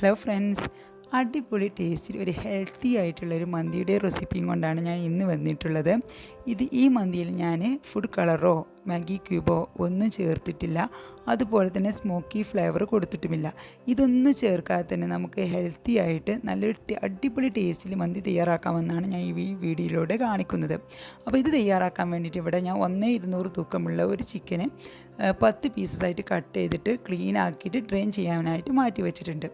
Hello friends, അടിപൊളി ടേസ്റ്റിൽ ഒരു ഹെൽത്തി ആയിട്ടുള്ളൊരു മന്തിയുടെ റെസിപ്പിയും കൊണ്ടാണ് ഞാൻ ഇന്ന് വന്നിട്ടുള്ളത്. ഈ മന്തിയിൽ ഞാൻ ഫുഡ് കളറോ മാഗി ക്യൂബോ ഒന്നും ചേർത്തിട്ടില്ല. അതുപോലെ തന്നെ സ്മോക്കി ഫ്ലേവർ കൊടുത്തിട്ടുമില്ല. ഇതൊന്നും ചേർക്കാതെ തന്നെ നമുക്ക് ഹെൽത്തി ആയിട്ട് നല്ലൊരു അടിപൊളി ടേസ്റ്റിൽ മന്തി തയ്യാറാക്കാമെന്നാണ് ഞാൻ ഈ വീഡിയോയിലൂടെ കാണിക്കുന്നത്. അപ്പോൾ ഇത് തയ്യാറാക്കാൻ വേണ്ടിയിട്ട് ഇവിടെ ഞാൻ 1/200 തൂക്കമുള്ള ഒരു ചിക്കന് 10 പീസസായിട്ട് കട്ട് ചെയ്തിട്ട് ക്ലീൻ ആക്കിയിട്ട് ഡ്രെയിൻ ചെയ്യാനായിട്ട് മാറ്റി വെച്ചിട്ടുണ്ട്.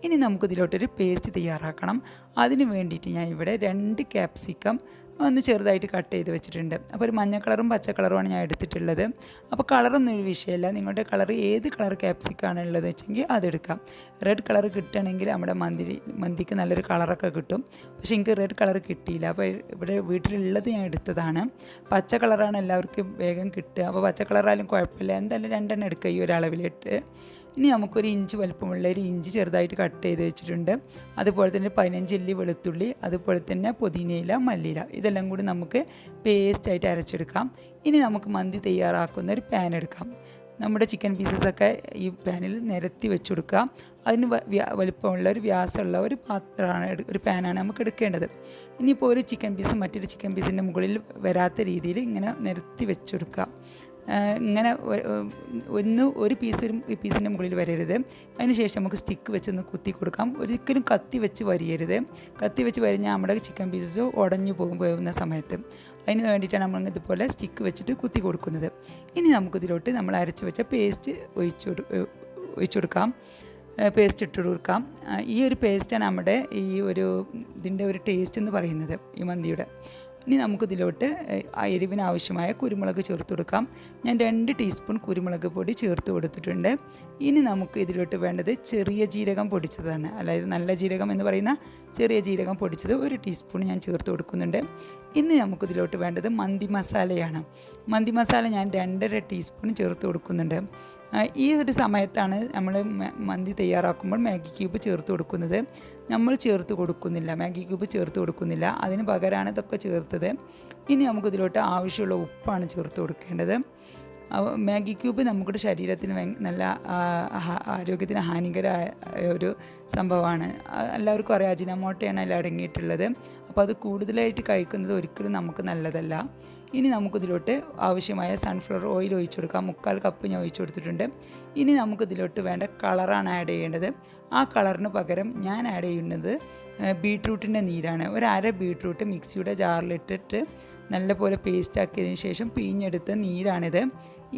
ഇനി നമുക്കിതിലോട്ടൊരു പേസ്റ്റ് തയ്യാറാക്കണം. അതിന് വേണ്ടിയിട്ട് ഞാൻ ഇവിടെ 2 ക്യാപ്സിക്കം ഒന്ന് ചെറുതായിട്ട് കട്ട് ചെയ്ത് വെച്ചിട്ടുണ്ട്. അപ്പോൾ ഒരു മഞ്ഞ കളറും പച്ച കളറുമാണ് ഞാൻ എടുത്തിട്ടുള്ളത്. അപ്പോൾ കളറൊന്നും ഒരു വിഷയമല്ല. നിങ്ങളുടെ കളർ ഏത് കളർ ക്യാപ്സിക്കാണ് ഉള്ളത് വെച്ചെങ്കിൽ അതെടുക്കാം. റെഡ് കളർ കിട്ടുകയാണെങ്കിൽ നമ്മുടെ മന്തിക്ക് നല്ലൊരു കളറൊക്കെ കിട്ടും. പക്ഷേ എനിക്ക് റെഡ് കളർ കിട്ടിയില്ല. അപ്പോൾ ഇവിടെ വീട്ടിലുള്ളത് ഞാൻ എടുത്തതാണ്. പച്ച കളറാണ് എല്ലാവർക്കും വേഗം കിട്ടുക. അപ്പോൾ പച്ച കളറായാലും കുഴപ്പമില്ല. എന്തായാലും 2 എണ്ണം എടുക്കുക ഈ ഒരു അളവിലിട്ട്. ഇനി നമുക്കൊരു ഇഞ്ച് വലുപ്പമുള്ള ഒരു ഇഞ്ചി ചെറുതായിട്ട് കട്ട് ചെയ്ത് വെച്ചിട്ടുണ്ട്. അതുപോലെ തന്നെ 15 അല്ലി വെളുത്തുള്ളി, അതുപോലെ തന്നെ പുതിനയില, മല്ലിയില, ഇതെല്ലാം കൂടി നമുക്ക് പേസ്റ്റായിട്ട് അരച്ചെടുക്കാം. ഇനി നമുക്ക് മന്തി തയ്യാറാക്കുന്ന ഒരു പാൻ എടുക്കാം. നമ്മുടെ ചിക്കൻ പീസസൊക്കെ ഈ പാനിൽ നിരത്തി വെച്ച് കൊടുക്കുക. അതിന് വലുപ്പമുള്ള ഒരു വ്യാസമുള്ള ഒരു ഒരു പാനാണ് നമുക്ക് എടുക്കേണ്ടത്. ഇനിയിപ്പോൾ ഒരു ചിക്കൻ പീസ് മറ്റൊരു ചിക്കൻ പീസിൻ്റെ മുകളിൽ വരാത്ത രീതിയിൽ ഇങ്ങനെ നിരത്തി വെച്ച് കൊടുക്കുക. ഇങ്ങനെ ഒരു പീസിൻ്റെ മുകളിൽ വരരുത്. അതിന് ശേഷം നമുക്ക് സ്റ്റിക്ക് വെച്ചൊന്ന് കുത്തി കൊടുക്കാം. ഒരിക്കലും കത്തി വെച്ച് വരിയരുത്. കത്തി വെച്ച് വരിഞ്ഞാൽ നമ്മുടെ ചിക്കൻ പീസസ് ഉടഞ്ഞു പോകുന്ന സമയത്ത് അതിന് വേണ്ടിയിട്ടാണ് നമ്മൾ ഇതുപോലെ സ്റ്റിക്ക് വെച്ചിട്ട് കുത്തി കൊടുക്കുന്നത്. ഇനി നമുക്കിതിലോട്ട് നമ്മൾ അരച്ച് വെച്ച പേസ്റ്റ് ഒഴിച്ചു കൊടുക്കാം. പേസ്റ്റ് ഇട്ട് കൊടുക്കാം. ഈ ഒരു പേസ്റ്റാണ് നമ്മുടെ ഇതിൻ്റെ ഒരു ടേസ്റ്റ് എന്ന് പറയുന്നത്, ഈ മന്തിയുടെ. ഇനി നമുക്കിതിലോട്ട് എരിവിന് ആവശ്യമായ കുരുമുളക് ചേർത്ത് കൊടുക്കാം. ഞാൻ 2 ടീസ്പൂൺ കുരുമുളക് പൊടി ചേർത്ത് കൊടുത്തിട്ടുണ്ട്. ഇനി നമുക്ക് ഇതിലോട്ട് വേണ്ടത് ചെറിയ ജീരകം പൊടിച്ചതാണ്. അതായത് നല്ല ജീരകം എന്ന് പറയുന്ന ചെറിയ ജീരകം പൊടിച്ചത് 1 ടീസ്പൂൺ ഞാൻ ചേർത്ത് കൊടുക്കുന്നുണ്ട്. ഇനി നമുക്കിതിലോട്ട് വേണ്ടത് മന്തി മസാലയാണ്. മന്തി മസാല ഞാൻ 2.5 ടീസ്പൂൺ ചേർത്ത് കൊടുക്കുന്നുണ്ട്. ഈ ഒരു സമയത്താണ് നമ്മൾ മന്തി തയ്യാറാക്കുമ്പോൾ മാഗി ക്യൂബ് ചേർത്ത് കൊടുക്കുന്നത്. നമ്മൾ ചേർത്ത് കൊടുക്കുന്നില്ല, മാഗി ക്യൂബ് ചേർത്ത് കൊടുക്കുന്നില്ല. അതിന് പകരമാണ് ഇതൊക്കെ ചേർത്തത്. ഇനി നമുക്കിതിലോട്ട് ആവശ്യമുള്ള ഉപ്പാണ് ചേർത്ത് കൊടുക്കേണ്ടത്. മാഗി ക്യൂബ് നമ്മുടെ ശരീരത്തിന് നല്ല ആരോഗ്യത്തിന് ഹാനികരമായ ഒരു സംഭവമാണ്. എല്ലാവർക്കും അറിയാം, അജിനോമോട്ടോയാണ് അതിൽ അടങ്ങിയിട്ടുള്ളത്. അപ്പോൾ അത് കൂടുതലായിട്ട് കഴിക്കുന്നത് ഒരിക്കലും നമുക്ക് നല്ലതല്ല. ഇനി നമുക്കിതിലോട്ട് ആവശ്യമായ സൺഫ്ലവർ ഓയിൽ ഒഴിച്ചു കൊടുക്കാം. 3/4 കപ്പ് ഞാൻ ഒഴിച്ചു കൊടുത്തിട്ടുണ്ട്. ഇനി നമുക്കിതിലോട്ട് വേണ്ട കളറാണ് ആഡ് ചെയ്യേണ്ടത്. ആ കളറിന് പകരം ഞാൻ ആഡ് ചെയ്യുന്നത് ബീട്രൂട്ടിൻ്റെ നീരാണ്. ഒരു 1/2 ബീട്രൂട്ട് മിക്സിയുടെ ജാറിലിട്ടിട്ട് നല്ലപോലെ പേസ്റ്റാക്കിയതിന് ശേഷം പിഴിഞ്ഞെടുത്ത നീരാണിത്.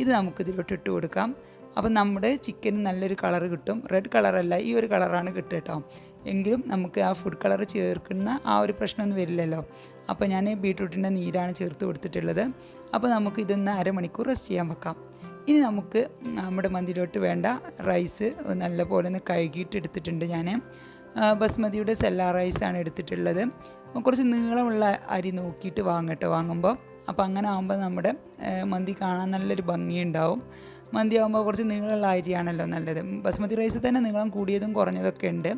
ഇത് നമുക്കിതിലോട്ട് ഇട്ട് കൊടുക്കാം. അപ്പം നമ്മുടെ ചിക്കന് നല്ലൊരു കളർ കിട്ടും. റെഡ് കളറല്ല, ഈ ഒരു കളറാണ് കിട്ടുക കേട്ടോ. എങ്കിലും നമുക്ക് ആ ഫുഡ് കളർ ചേർക്കുന്ന ആ ഒരു പ്രശ്നമൊന്നും വരില്ലല്ലോ. അപ്പോൾ ഞാൻ ബീട്രൂട്ടിൻ്റെ നീരാണ് ചേർത്ത് കൊടുത്തിട്ടുള്ളത്. അപ്പോൾ നമുക്ക് ഇതൊന്ന് 1/2 മണിക്കൂർ റെസ്റ്റ് ചെയ്യാൻ വെക്കാം. ഇനി നമുക്ക് നമ്മുടെ മന്തിയിലോട്ട് വേണ്ട റൈസ് നല്ലപോലെ ഒന്ന് കഴുകിയിട്ട് എടുത്തിട്ടുണ്ട്. ഞാൻ ബസ്മതിയുടെ സെല്ലാ റൈസാണ് എടുത്തിട്ടുള്ളത്. കുറച്ച് നീളമുള്ള അരി നോക്കിയിട്ട് വാങ്ങുമ്പോൾ. അപ്പോൾ അങ്ങനെ ആകുമ്പോൾ നമ്മുടെ മന്തി കാണാൻ നല്ലൊരു ഭംഗിയുണ്ടാവും. മന്തി ആകുമ്പോൾ കുറച്ച് നീളമുള്ള അരിയാണല്ലോ നല്ലത്. ബസ്മതി റൈസ് തന്നെ നീളം കൂടിയതും കുറഞ്ഞതൊക്കെ ഉണ്ട്.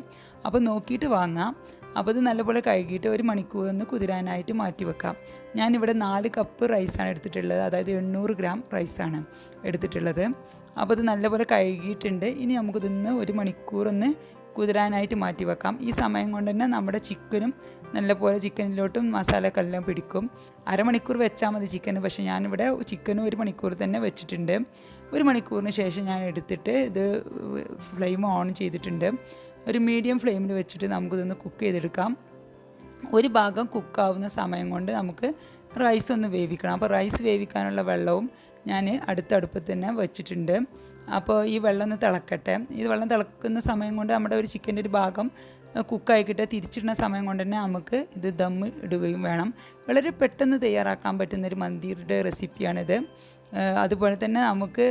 അപ്പോൾ നോക്കിയിട്ട് വാങ്ങാം. അപ്പോൾ ഇത് നല്ലപോലെ കഴുകിയിട്ട് 1 മണിക്കൂർ ഒന്ന് കുതിരാനായിട്ട് മാറ്റി വെക്കാം. ഞാനിവിടെ 4 കപ്പ് റൈസാണ് എടുത്തിട്ടുള്ളത്. അതായത് 800 ഗ്രാം റൈസാണ് എടുത്തിട്ടുള്ളത്. അപ്പോൾ ഇത് നല്ലപോലെ കഴുകിയിട്ടുണ്ട്. ഇനി നമുക്കിതൊന്ന് 1 മണിക്കൂർ ഒന്ന് കുതിരാനായിട്ട് മാറ്റി വെക്കാം. ഈ സമയം കൊണ്ട് തന്നെ നമ്മുടെ ചിക്കനും നല്ലപോലെ ചിക്കനിലോട്ടും മസാലക്കെല്ലാം പിടിക്കും. 1/2 മണിക്കൂർ വെച്ചാൽ മതി ചിക്കന്. പക്ഷേ ഞാനിവിടെ ചിക്കനും 1 മണിക്കൂർ തന്നെ വെച്ചിട്ടുണ്ട്. 1 മണിക്കൂറിന് ശേഷം ഞാൻ എടുത്തിട്ട് ഇത് ഫ്ലെയിം ഓൺ ചെയ്തിട്ടുണ്ട്. ഒരു മീഡിയം ഫ്ലെയിമിൽ വെച്ചിട്ട് നമുക്കിതൊന്ന് കുക്ക് ചെയ്തെടുക്കാം. ഒരു ഭാഗം കുക്കാവുന്ന സമയം കൊണ്ട് നമുക്ക് റൈസ് ഒന്ന് വേവിക്കണം. അപ്പോൾ റൈസ് വേവിക്കാനുള്ള വെള്ളവും ഞാൻ അടുത്ത അടുപ്പത്ത് തന്നെ വെച്ചിട്ടുണ്ട്. അപ്പോൾ ഈ വെള്ളം ഒന്ന് തിളക്കട്ടെ. ഈ വെള്ളം തിളക്കുന്ന സമയം കൊണ്ട് നമ്മുടെ ഒരു ചിക്കൻ്റെ ഒരു ഭാഗം കുക്കായിക്കിട്ട് തിരിച്ചിടുന്ന സമയം കൊണ്ട് തന്നെ നമുക്ക് ഇത് ദമ്മ് ഇടുകയും വേണം. വളരെ പെട്ടെന്ന് തയ്യാറാക്കാൻ പറ്റുന്നൊരു മന്തിയുടെ റെസിപ്പിയാണിത്. അതുപോലെ തന്നെ നമുക്ക്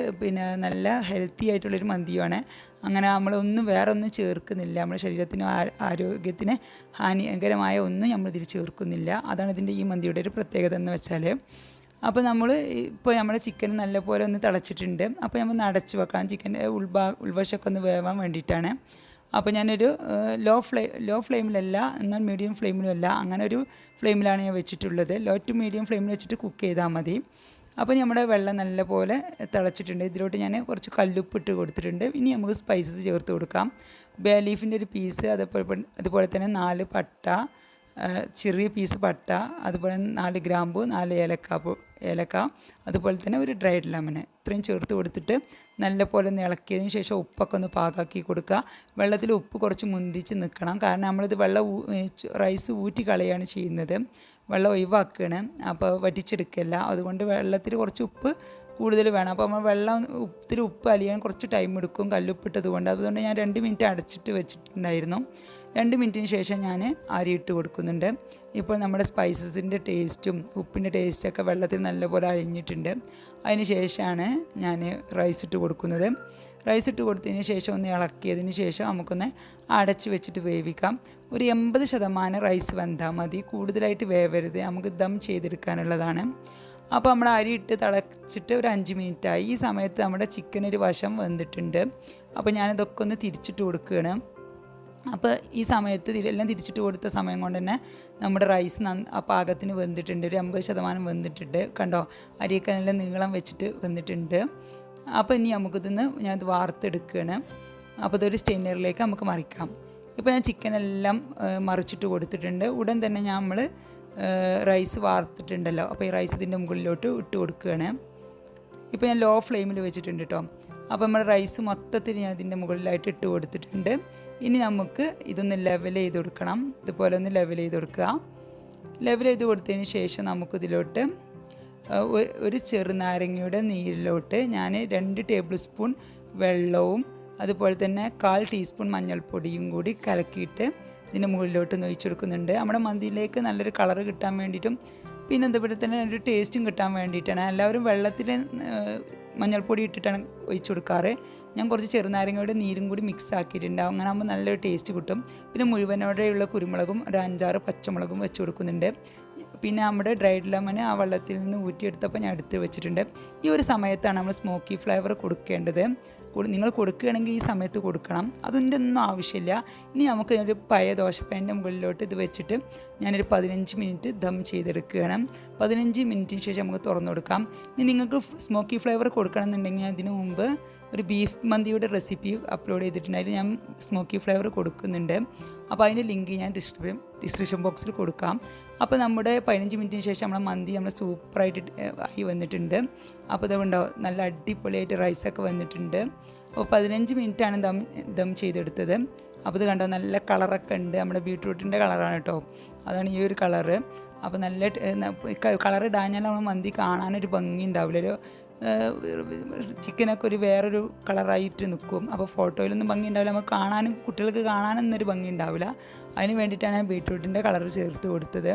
നല്ല ഹെൽത്തി ആയിട്ടുള്ളൊരു മന്തിയാണ്. അങ്ങനെ നമ്മളൊന്നും വേറെ ഒന്നും ചേർക്കുന്നില്ല. നമ്മുടെ ശരീരത്തിനും ആരോഗ്യത്തിന് ഹാനികരമായ ഒന്നും നമ്മളിതിൽ ചേർക്കുന്നില്ല. അതാണ് ഇതിൻ്റെ ഈ മന്തിയുടെ ഒരു പ്രത്യേകത എന്ന് വെച്ചാൽ. അപ്പോൾ നമ്മുടെ ചിക്കൻ നല്ലപോലെ ഒന്ന് തിളച്ചിട്ടുണ്ട്. അപ്പോൾ നമ്മൾ അടച്ച് വെക്കാം. ചിക്കൻ്റെ ഉൾവശമൊക്കെ ഒന്ന് വേവാൻ വേണ്ടിയിട്ടാണ്. അപ്പോൾ ഞാനൊരു ലോ ഫ്ലെയിമിലല്ല, എന്നാൽ മീഡിയം ഫ്ലെയിമിലും അല്ല, അങ്ങനെ ഒരു ഫ്ലെയിമിലാണ് ഞാൻ വെച്ചിട്ടുള്ളത്. ലോ ടു മീഡിയം ഫ്ലെയിമിൽ വെച്ചിട്ട് കുക്ക് ചെയ്താൽ മതി. അപ്പോൾ നമ്മുടെ വെള്ളം നല്ലപോലെ തിളച്ചിട്ടുണ്ട്. ഇതിലോട്ട് ഞാൻ കുറച്ച് കല്ലുപ്പ് ഇട്ട് കൊടുത്തിട്ടുണ്ട്. ഇനി നമുക്ക് സ്പൈസസ് ചേർത്ത് കൊടുക്കാം. ബേ ലീഫിൻ്റെ ഒരു പീസ്, അതുപോലെ തന്നെ 4 പട്ട, ചെറിയ പീസ് പട്ട, അതുപോലെ 4 ഗ്രാമ്പു, 4 ഏലക്ക, അതുപോലെ തന്നെ ഒരു ഡ്രൈഡ് ലെമൺ, ഇത്രയും ചേർത്ത് കൊടുത്തിട്ട് നല്ലപോലെ ഒന്ന് ഇളക്കിയതിന് ശേഷം ഉപ്പൊക്കെ ഒന്ന് പാകാക്കി കൊടുക്കുക. വെള്ളത്തിൽ ഉപ്പ് കുറച്ച് മുന്തിച്ച് നിൽക്കണം, കാരണം നമ്മളിത് റൈസ് ഊറ്റി കളയാണ് ചെയ്യുന്നത്, വെള്ളം ഒഴിവാക്കുകയാണ്. അപ്പോൾ വറ്റിച്ചെടുക്കില്ല, അതുകൊണ്ട് വെള്ളത്തിൽ കുറച്ച് ഉപ്പ് കൂടുതൽ വേണം. അപ്പോൾ നമ്മൾ ഉപ്പ് അലിയാൻ കുറച്ച് ടൈം എടുക്കും, കല്ലുപ്പിട്ടത് കൊണ്ട്. അതുകൊണ്ട് ഞാൻ 2 മിനിറ്റ് അടച്ചിട്ട് വെച്ചിട്ടുണ്ടായിരുന്നു. 2 മിനിറ്റിന് ശേഷം ഞാൻ അരിയിട്ട് കൊടുക്കുന്നുണ്ട്. ഇപ്പോൾ നമ്മുടെ സ്പൈസസിൻ്റെ ടേസ്റ്റും ഉപ്പിൻ്റെ ടേസ്റ്റൊക്കെ വെള്ളത്തിൽ നല്ലപോലെ അലിഞ്ഞിട്ടുണ്ട്. അതിന് ശേഷമാണ് ഞാൻ റൈസ് ഇട്ട് കൊടുക്കുന്നത്. റൈസ് ഇട്ട് കൊടുത്തതിന് ശേഷം ഒന്ന് ഇളക്കിയതിന് ശേഷം നമുക്കൊന്ന് അടച്ച് വെച്ചിട്ട് വേവിക്കാം. ഒരു 80% റൈസ് വെന്താൽ മതി, കൂടുതലായിട്ട് വേവരുത്, നമുക്ക് ദം ചെയ്തെടുക്കാനുള്ളതാണ്. അപ്പോൾ നമ്മൾ അരി ഇട്ട് തിളച്ചിട്ട് ഒരു 5 മിനിറ്റായി. ഈ സമയത്ത് നമ്മുടെ ചിക്കൻ ഒരു വശം വെന്തിട്ടുണ്ട്. അപ്പോൾ ഞാനിതൊക്കെ ഒന്ന് തിരിച്ചിട്ട് കൊടുക്കുകയാണ്. അപ്പോൾ ഈ സമയത്ത് എല്ലാം തിരിച്ചിട്ട് കൊടുത്ത സമയം കൊണ്ട് തന്നെ നമ്മുടെ റൈസ് ആ പാകത്തിന് വെന്തിട്ടുണ്ട്, ഒരു 80% വെന്തിട്ടുണ്ട്. കണ്ടോ, അരിയൊക്കെ നല്ല നീളം വെച്ചിട്ട് വെന്തിട്ടുണ്ട്. അപ്പോൾ ഇനി ഞാനത് വാർത്തെടുക്കുകയാണ്. അപ്പോൾ ഇതൊരു സ്റ്റെയിനറിലേക്ക് നമുക്ക് മറിക്കാം. ഇപ്പോൾ ഞാൻ ചിക്കനെല്ലാം മറിച്ചിട്ട് കൊടുത്തിട്ടുണ്ട്. ഉടൻ തന്നെ നമ്മൾ റൈസ് വാർത്തിട്ടുണ്ടല്ലോ, അപ്പോൾ ഈ റൈസ് ഇതിൻ്റെ മുകളിലോട്ട് ഇട്ട് കൊടുക്കുകയാണ്. ഇപ്പോൾ ഞാൻ ലോ ഫ്ലെയിമിൽ വെച്ചിട്ടുണ്ട് കേട്ടോ. അപ്പോൾ നമ്മൾ റൈസ് മൊത്തത്തിൽ ഞാൻ ഇതിൻ്റെ മുകളിലായിട്ട് ഇട്ട് കൊടുത്തിട്ടുണ്ട്. ഇനി നമുക്ക് ഇതൊന്ന് ലെവൽ ചെയ്ത് കൊടുക്കണം. ഇതുപോലെ ഒന്ന് ലെവൽ ചെയ്ത് കൊടുക്കുക. ലെവൽ ചെയ്ത് കൊടുത്തതിന് ശേഷം നമുക്കിതിലോട്ട് ഒരു ചെറുനാരങ്ങയുടെ നീരിലോട്ട് ഞാൻ 2 ടേബിൾ സ്പൂൺ വെള്ളവും അതുപോലെ തന്നെ 1/4 ടീസ്പൂൺ മഞ്ഞൾപ്പൊടിയും കൂടി കലക്കിയിട്ട് ഇതിൻ്റെ മുകളിലോട്ട് ഒഴിച്ചു കൊടുക്കുന്നുണ്ട്. നമ്മുടെ മന്തിയിലേക്ക് നല്ലൊരു കളറ് കിട്ടാൻ വേണ്ടിയിട്ടും പിന്നെ അതുപോലെ തന്നെ ഒരു ടേസ്റ്റും കിട്ടാൻ വേണ്ടിയിട്ടാണ്. എല്ലാവരും വെള്ളത്തിൽ മഞ്ഞൾപ്പൊടി ഇട്ടിട്ടാണ് ഒഴിച്ചു കൊടുക്കാറ്. ഞാൻ കുറച്ച് ചെറുനാരങ്ങയുടെ നീരും കൂടി മിക്സ് ആക്കിയിട്ടുണ്ട്. അങ്ങനെ ആകുമ്പോൾ നല്ലൊരു ടേസ്റ്റ് കിട്ടും. പിന്നെ മുഴുവനോടെയുള്ള കുരുമുളകും ഒരു 5-6 പച്ചമുളകും വെച്ച് കൊടുക്കുന്നുണ്ട്. പിന്നെ നമ്മുടെ ഡ്രൈഡ് ലെമൺ ആ വെള്ളത്തിൽ നിന്ന് ഊറ്റിയെടുത്തപ്പോൾ ഞാൻ എടുത്ത് വെച്ചിട്ടുണ്ട്. ഈ ഒരു സമയത്താണ് നമ്മൾ സ്മോക്കി ഫ്ലേവർ കൊടുക്കേണ്ടത്. നിങ്ങൾ കൊടുക്കുകയാണെങ്കിൽ ഈ സമയത്ത് കൊടുക്കണം, അതിൻ്റെ ഒന്നും ആവശ്യമില്ല. ഇനി നമുക്ക് ഒരു പഴയ ദോശപ്പാൻ്റെ മുകളിലോട്ട് ഇത് വെച്ചിട്ട് ഞാനൊരു 15 മിനിറ്റ് ദം ചെയ്തെടുക്കുകയാണ്. 15 മിനിറ്റിന് ശേഷം നമുക്ക് തുറന്നു കൊടുക്കാം. ഇനി നിങ്ങൾക്ക് സ്മോക്കി ഫ്ലേവർ കൊടുക്കണം എന്നുണ്ടെങ്കിൽ അതിന് മുമ്പ് ഒരു ബീഫ് മന്തിയുടെ റെസിപ്പി അപ്ലോഡ് ചെയ്തിട്ടുണ്ട്. അതിൽ ഞാൻ സ്മോക്കി ഫ്ലേവർ കൊടുക്കുന്നുണ്ട്. അപ്പോൾ അതിൻ്റെ ലിങ്ക് ഞാൻ ഡിസ്ക്രിപ്ഷൻ ബോക്സിൽ കൊടുക്കാം. അപ്പോൾ നമ്മുടെ 15 മിനിറ്റിന് ശേഷം മന്തി സൂപ്പറായിട്ട് ആയി വന്നിട്ടുണ്ട്. അപ്പോൾ അതുകൊണ്ടാവും നല്ല അടിപൊളിയായിട്ട് റൈസൊക്കെ വന്നിട്ടുണ്ട്. അപ്പോൾ 15 മിനിറ്റാണ് ദം ചെയ്തെടുത്തത്. അപ്പോൾ ഇത് കണ്ടോ, നല്ല കളറൊക്കെ ഉണ്ട്. നമ്മുടെ ബീട്രൂട്ടിൻ്റെ കളറാണ് കേട്ടോ, അതാണ് ഈ ഒരു കളറ്. അപ്പോൾ നല്ല കളർ ഇടാഞ്ഞാൽ നമ്മൾ മന്തി കാണാനൊരു ഭംഗി ഉണ്ടാവില്ല, ചിക്കനൊക്കെ ഒരു വേറൊരു കളറായിട്ട് നിൽക്കും. അപ്പോൾ ഫോട്ടോയിലൊന്നും ഭംഗി ഉണ്ടാവില്ല, നമുക്ക് കുട്ടികൾക്ക് കാണാനൊന്നൊരു ഭംഗി ഉണ്ടാവില്ല. അതിന് വേണ്ടിയിട്ടാണ് ഞാൻ ബീട്രൂട്ടിൻ്റെ കളർ ചേർത്ത് കൊടുത്തത്.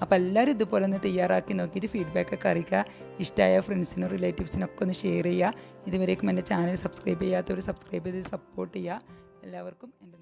അപ്പോൾ എല്ലാവരും ഇതുപോലെ ഒന്ന് തയ്യാറാക്കി നോക്കിയിട്ട് ഫീഡ്ബാക്കൊക്കെ അറിയിക്കുക. ഇഷ്ടമായ ഫ്രണ്ട്സിനും റിലേറ്റീവ്സിനൊക്കെ ഒന്ന് ഷെയർ ചെയ്യുക. ഇതുവരേക്കും എൻ്റെ ചാനൽ സബ്സ്ക്രൈബ് ചെയ്യാത്തവർ സബ്സ്ക്രൈബ് ചെയ്ത് സപ്പോർട്ട് ചെയ്യുക. എല്ലാവർക്കും എൻ്റെ